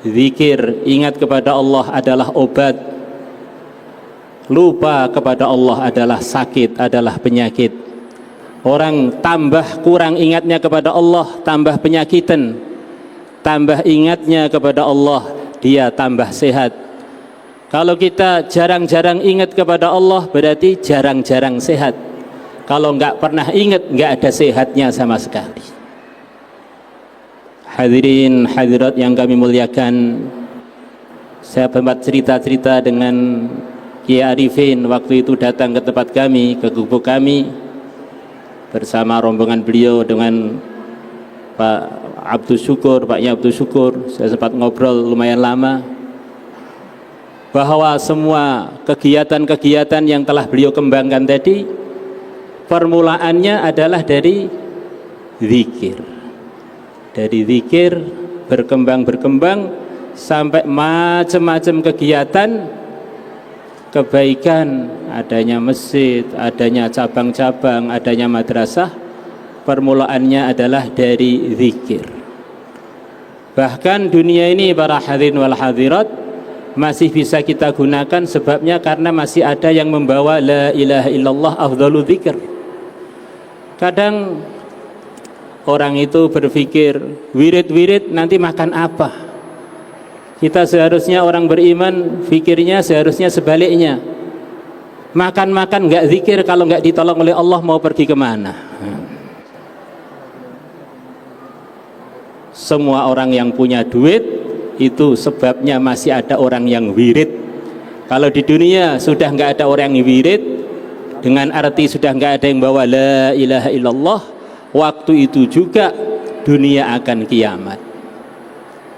zikir, ingat kepada Allah adalah obat, lupa kepada Allah adalah sakit, adalah penyakit. Orang tambah kurang ingatnya kepada Allah, tambah penyakitan. Tambah ingatnya kepada Allah, dia tambah sehat. Kalau kita jarang-jarang ingat kepada Allah, berarti jarang-jarang sehat. Kalau nggak pernah ingat, nggak ada sehatnya sama sekali. Hadirin hadirat yang kami muliakan, saya sempat cerita-cerita dengan Kiai Arifin waktu itu datang ke tempat kami, ke gubuk kami, bersama rombongan beliau dengan Pak Abdul Syukur, Paknya Abdul Syukur. Saya sempat ngobrol lumayan lama, bahwa semua kegiatan-kegiatan yang telah beliau kembangkan tadi, permulaannya adalah dari zikir. Dari zikir berkembang sampai macam-macam kegiatan kebaikan, adanya masjid, adanya cabang-cabang, adanya madrasah, permulaannya adalah dari zikir. Bahkan dunia ini para hadirin wal hadirat masih bisa kita gunakan, sebabnya karena masih ada yang membawa la ilaha illallah afdalu dzikr. Kadang orang itu berpikir wirid-wirid nanti makan apa. Kita seharusnya orang beriman pikirnya seharusnya sebaliknya. Makan-makan nggak zikir, kalau nggak ditolong oleh Allah mau pergi kemana? Semua orang yang punya duit itu sebabnya masih ada orang yang wirid. Kalau di dunia sudah nggak ada orang yang wirid, dengan arti sudah nggak ada yang bawa la ilaha illallah, waktu itu juga dunia akan kiamat.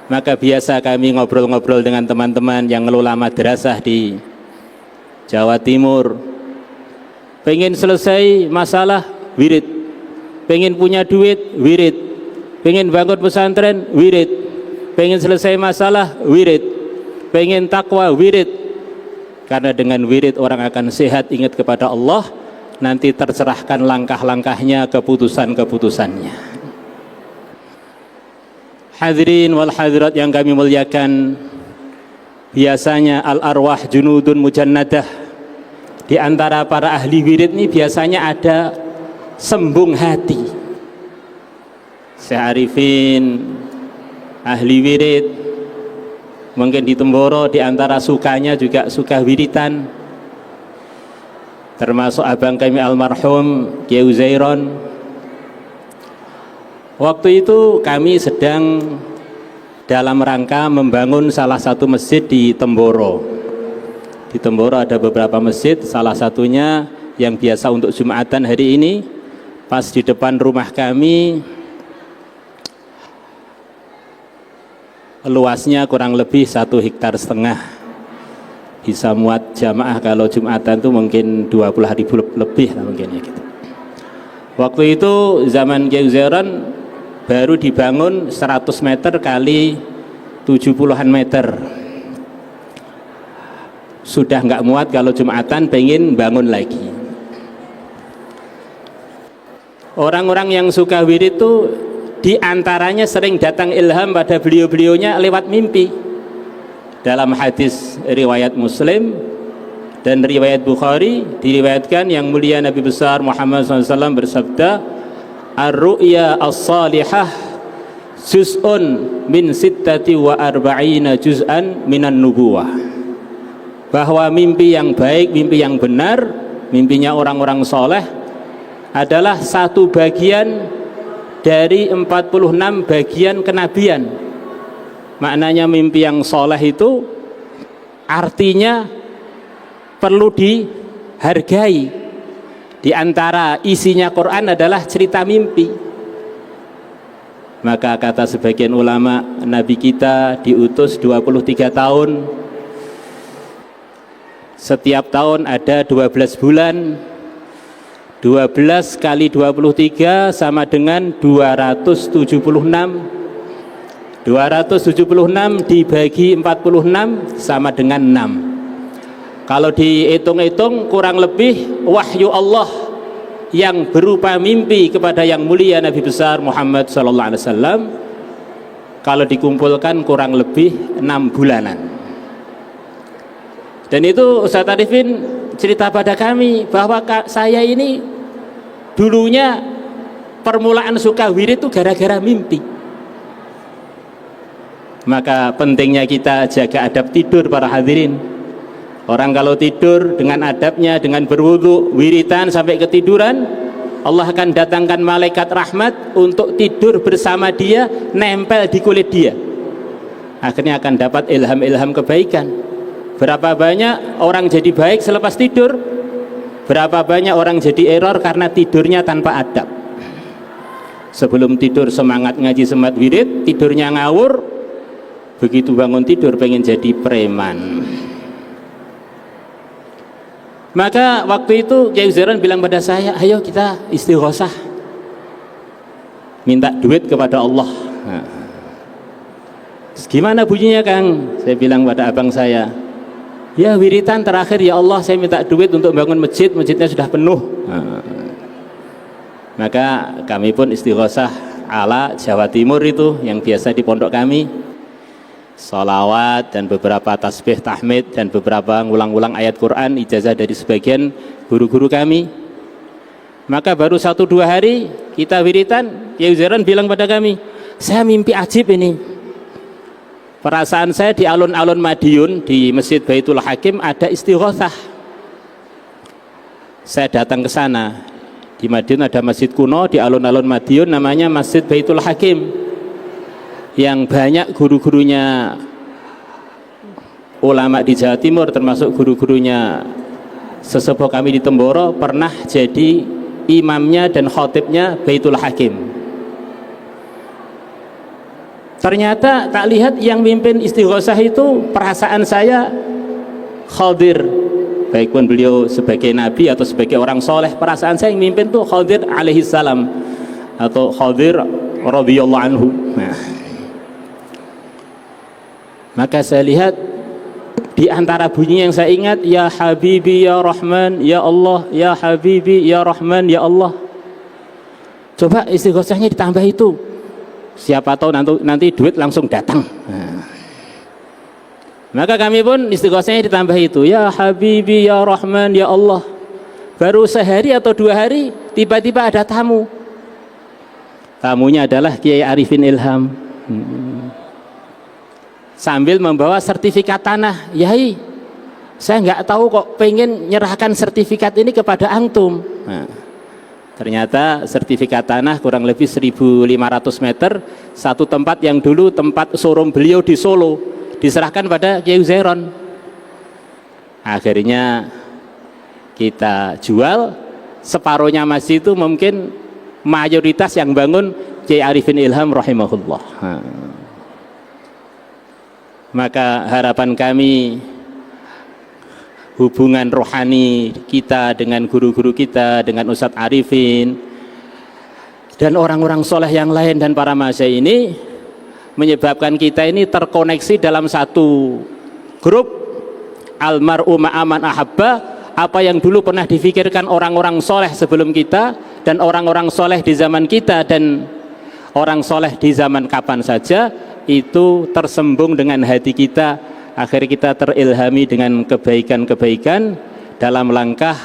Maka biasa kami ngobrol-ngobrol dengan teman-teman yang ngelola madrasah di Jawa Timur, pengen selesai masalah wirid, pengen punya duit wirid, pengen bangun pesantren wirid, pengen selesai masalah wirid, pengen takwa wirid. Karena dengan wirid orang akan sehat, ingat kepada Allah, nanti tercerahkan langkah-langkahnya, keputusan-keputusannya. Hadirin wal hadirat yang kami muliakan, biasanya al-arwah junudun mujannadah. Di antara para ahli wirid ini biasanya ada sembung hati. Syekh Arifin ahli wirid, mungkin di Temboro di antara sukanya juga suka wiritan, termasuk abang kami almarhum Kiai Uzairon. Waktu itu kami sedang dalam rangka membangun salah satu masjid di Temboro. Di Temboro ada beberapa masjid, salah satunya yang biasa untuk Jumatan hari ini, pas di depan rumah kami, luasnya kurang lebih 1,5 hektar, bisa muat jamaah kalau Jumatan itu mungkin 20.000 lebih lah mungkin ya gitu. Waktu itu zaman Kiai Uzairon baru dibangun 100 meter kali 70-an meter, sudah nggak muat kalau Jumatan, pengen bangun lagi. Orang-orang yang suka wirid itu di antaranya sering datang ilham pada beliau-beliaunya lewat mimpi. Dalam hadis riwayat Muslim dan riwayat Bukhari diriwayatkan yang mulia Nabi besar Muhammad SAW bersabda, ar-ru'ya as-salihah juz'un min sittati wa arba'ina juz'an minan nubuwah, bahwa mimpi yang baik, mimpi yang benar, mimpinya orang-orang soleh adalah satu bagian dari 46 bagian kenabian. Maknanya mimpi yang soleh itu artinya perlu dihargai. Di antara isinya Quran adalah cerita mimpi. Maka kata sebagian ulama, Nabi kita diutus 23 tahun. Setiap tahun ada 12 bulan. 12 kali 23 sama dengan 276. 276 dibagi 46 sama dengan 6. Kalau dihitung-hitung kurang lebih wahyu Allah yang berupa mimpi kepada yang mulia Nabi besar Muhammad SAW, kalau dikumpulkan kurang lebih 6 bulanan. Dan itu Ustaz Arifin cerita pada kami bahwa saya ini dulunya permulaan suka wirid itu gara-gara mimpi. Maka pentingnya kita jaga adab tidur para hadirin. Orang kalau tidur dengan adabnya, dengan berwudu, wiritan sampai ketiduran, Allah akan datangkan malaikat rahmat untuk tidur bersama dia, nempel di kulit dia. Akhirnya akan dapat ilham-ilham kebaikan. Berapa banyak orang jadi baik selepas tidur, berapa banyak orang jadi error karena tidurnya tanpa adab. Sebelum tidur semangat ngaji, semangat wirid, tidurnya ngawur, begitu bangun tidur pengen jadi preman. Maka waktu itu Kiai Zairon bilang pada saya, ayo kita istighosah, minta duit kepada Allah. Nah, gimana bunyinya Kang? Saya bilang pada abang saya, ya wiritan terakhir, ya Allah saya minta duit untuk bangun masjid, masjidnya sudah penuh. Nah, maka kami pun istighosah ala Jawa Timur itu yang biasa di pondok kami, sholawat dan beberapa tasbih tahmid dan beberapa ngulang-ulang ayat Quran, ijazah dari sebagian guru-guru kami. Maka baru 1-2 hari kita wiritan, Kiai Zairon bilang pada kami, saya mimpi ajib ini. Perasaan saya di alun-alun Madiun, di Masjid Baitul Hakim ada istighosah. Saya datang ke sana. Di Madiun ada masjid kuno di alun-alun Madiun namanya Masjid Baitul Hakim, yang banyak guru-gurunya ulama di Jawa Timur, termasuk guru-gurunya sesepuh kami di Temboro, pernah jadi imamnya dan khotibnya Baitul Hakim. Ternyata tak lihat yang mimpin istighosah itu perasaan saya Khadir, baik pun beliau sebagai nabi atau sebagai orang soleh, perasaan saya yang mimpin tuh Khadir alaihi salam atau Khadir radhiyallahu anhu. Nah, maka saya lihat di antara bunyi yang saya ingat, ya Habibi ya Rahman ya Allah, ya Habibi ya Rahman ya Allah. Coba istighosahnya ditambah itu, siapa tahu nanti duit langsung datang. Nah, maka kami pun istighosahnya ditambah itu, ya Habibi ya Rahman ya Allah. Baru sehari atau 2 hari tiba-tiba ada tamu. Tamunya adalah Kiai Arifin Ilham. Sambil membawa sertifikat tanah. Yai, saya nggak tahu kok pengen nyerahkan sertifikat ini kepada antum. Nah, ternyata sertifikat tanah kurang lebih 1.500 meter, satu tempat yang dulu tempat showroom beliau di Solo, diserahkan pada Kiai Zairon. Akhirnya kita jual, separuhnya masih itu mungkin mayoritas yang bangun Kiai Arifin Ilham rahimahullah. Maka harapan kami, hubungan rohani kita dengan guru-guru kita, dengan Ustadz Arifin dan orang-orang soleh yang lain dan para masyayikh ini menyebabkan kita ini terkoneksi dalam satu grup almar'u ma'aman ahabba. Apa yang dulu pernah difikirkan orang-orang soleh sebelum kita dan orang-orang soleh di zaman kita dan orang soleh di zaman kapan saja, itu tersembung dengan hati kita. Akhirnya kita terilhami dengan kebaikan-kebaikan dalam langkah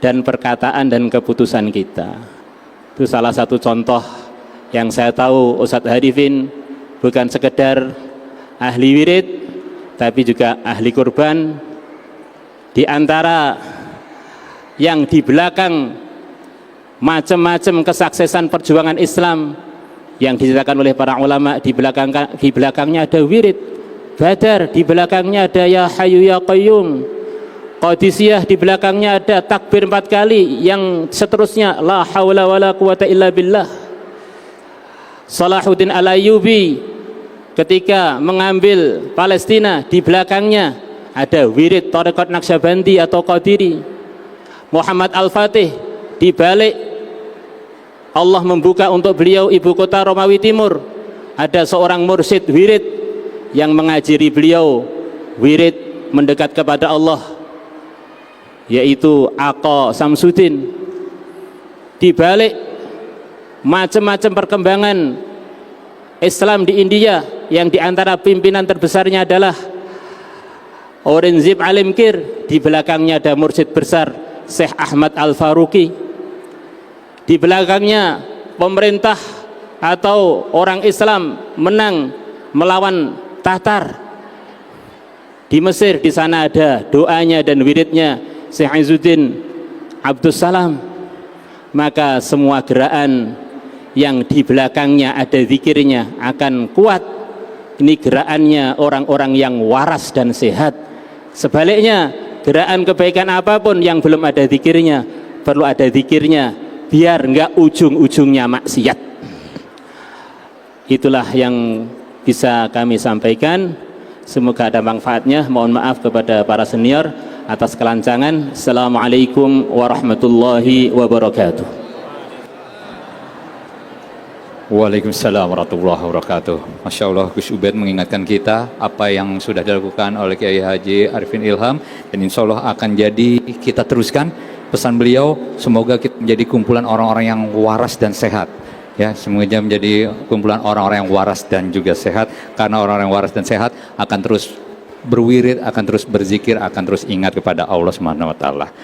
dan perkataan dan keputusan kita. Itu salah satu contoh Yang saya tahu Ustadz Harifin bukan sekedar ahli wirid, tapi juga ahli kurban. Di antara yang di belakang macam-macam kesuksesan perjuangan Islam yang diceritakan oleh para ulama, di belakangnya ada wirid Badar, di belakangnya ada Ya Hayyu Ya Qayyum. Qadisiyah, di belakangnya ada takbir 4 kali, yang seterusnya la haula wala quwata illa billah. Salahuddin Al-Ayyubi ketika mengambil Palestina, di belakangnya ada wirid Thariqat Naqsyabandi atau Qadiri. Muhammad Al-Fatih, di balik Allah membuka untuk beliau ibu kota Romawi Timur, ada seorang mursyid wirid yang mengajari beliau wirid mendekat kepada Allah, yaitu Aqa Samsuddin. Di balik macam-macam perkembangan Islam di India, yang diantara pimpinan terbesarnya adalah Aurangzeb Alimkir, di belakangnya ada mursyid besar Syekh Ahmad Al-Faruqi. Di belakangnya pemerintah atau orang Islam menang melawan Tatar di Mesir. Di sana ada doanya dan wiridnya Syekh Izzuddin Abdus Salam. Maka semua gerakan yang di belakangnya ada zikirnya akan kuat. Ini gerakannya orang-orang yang waras dan sehat. Sebaliknya, gerakan kebaikan apapun yang belum ada zikirnya, perlu ada zikirnya biar enggak ujung-ujungnya maksiat. Itulah yang bisa kami sampaikan. Semoga ada manfaatnya. Mohon maaf kepada para senior atas kelancangan. Assalamualaikum warahmatullahi wabarakatuh. Waalaikumsalam warahmatullahi wabarakatuh. Masya Allah, Gus Ubed mengingatkan kita apa yang sudah dilakukan oleh Kiai Haji Arifin Ilham, dan insya Allah akan jadi kita teruskan pesan beliau. Semoga kita menjadi kumpulan orang-orang yang waras dan sehat. Ya, semoga menjadi kumpulan orang-orang yang waras dan juga sehat, karena orang-orang yang waras dan sehat akan terus berwirid, akan terus berzikir, akan terus ingat kepada Allah Subhanahu wa taala.